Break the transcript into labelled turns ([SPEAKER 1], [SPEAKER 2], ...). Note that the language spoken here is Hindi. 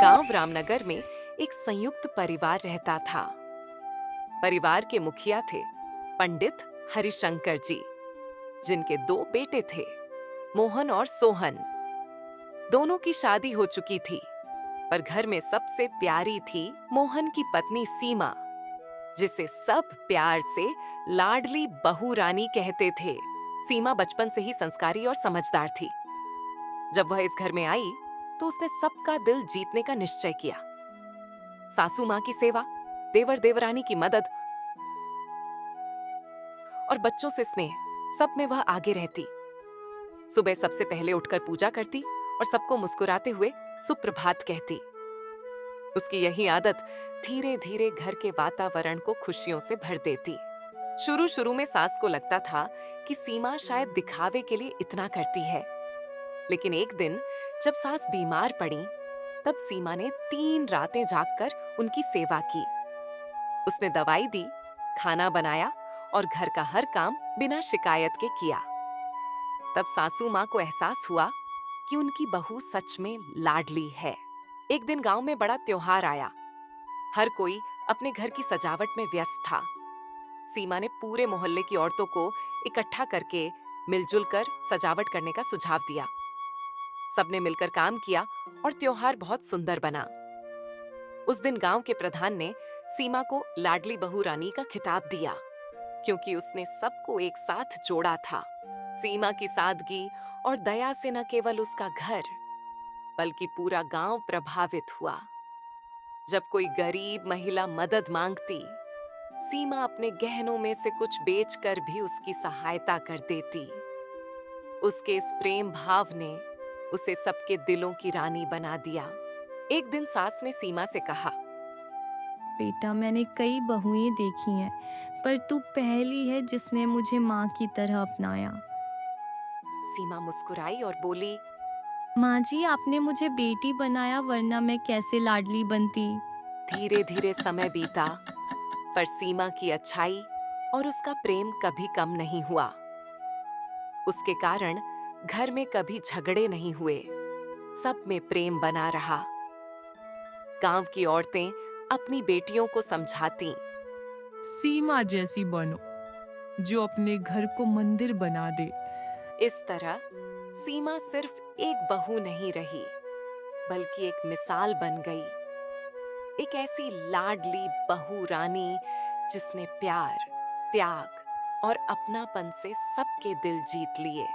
[SPEAKER 1] गांव रामनगर में एक संयुक्त परिवार रहता था। परिवार के मुखिया थे पंडित हरिशंकर जी, जिनके दो बेटे थे, मोहन और सोहन। दोनों की शादी हो चुकी थी, पर घर में सबसे प्यारी थी मोहन की पत्नी सीमा, जिसे सब प्यार से लाडली बहू रानी कहते थे। सीमा बचपन से ही संस्कारी और समझदार थी। जब वह इस घर में आई तो उसने सबका दिल जीतने का निश्चय किया। सासू माँ की सेवा, देवर देवरानी की मदद और बच्चों से स्नेह, सब में वह आगे रहती। सुबह सबसे पहले उठकर पूजा करती और सबको मुस्कुराते हुए सुप्रभात कहती। उसकी यही आदत धीरे धीरे घर के वातावरण को खुशियों से भर देती। शुरू शुरू में सास को लगता था कि सीमा शायद दिखावे के लिए इतना करती है, लेकिन एक दिन जब सास बीमार पड़ी, तब सीमा ने 3 रातें जागकर उनकी सेवा की। उसने दवाई दी, खाना बनाया और घर का हर काम बिना शिकायत के किया। तब सासू माँ को एहसास हुआ कि उनकी बहू सच में लाडली है। एक दिन गांव में बड़ा त्योहार आया। हर कोई अपने घर की सजावट में व्यस्त था। सीमा ने पूरे मोहल्ले की औरतों को इकट्ठा करके मिलजुल कर सजावट करने का सुझाव दिया। सबने मिलकर काम किया और त्योहार बहुत सुंदर बना। उस दिन गांव के प्रधान ने सीमा को लाडली बहू रानी का खिताब दिया, क्योंकि उसने सबको एक साथ जोड़ा था। सीमा की सादगी और दया से न केवल उसका घर, बल्कि पूरा गांव प्रभावित हुआ। जब कोई गरीब महिला मदद मांगती, सीमा अपने गहनों में से कुछ बेचकर भी उसकी सहायता कर देती। उसके इस प्रेम भाव ने उसे सबके दिलों की रानी बना दिया। एक दिन सास ने सीमा से कहा,
[SPEAKER 2] बेटा, मैंने कई बहुएं देखी हैं, पर तू पहली है जिसने मुझे माँ की तरह अपनाया।
[SPEAKER 1] सीमा मुस्कुराई और बोली,
[SPEAKER 2] माँ जी, आपने मुझे बेटी बनाया, वरना मैं कैसे लाडली बनती।
[SPEAKER 1] धीरे धीरे समय बीता, पर सीमा की अच्छाई और उसका प्रेम कभी कम नहीं हुआ। उसके कारण घर में कभी झगड़े नहीं हुए, सब में प्रेम बना रहा। गांव की औरतें अपनी बेटियों को समझाती,
[SPEAKER 3] सीमा जैसी बनो, जो अपने घर को मंदिर बना दे।
[SPEAKER 1] इस तरह सीमा सिर्फ एक बहू नहीं रही, बल्कि एक मिसाल बन गई। एक ऐसी लाडली बहू रानी जिसने प्यार, त्याग और अपनापन से सबके दिल जीत लिए।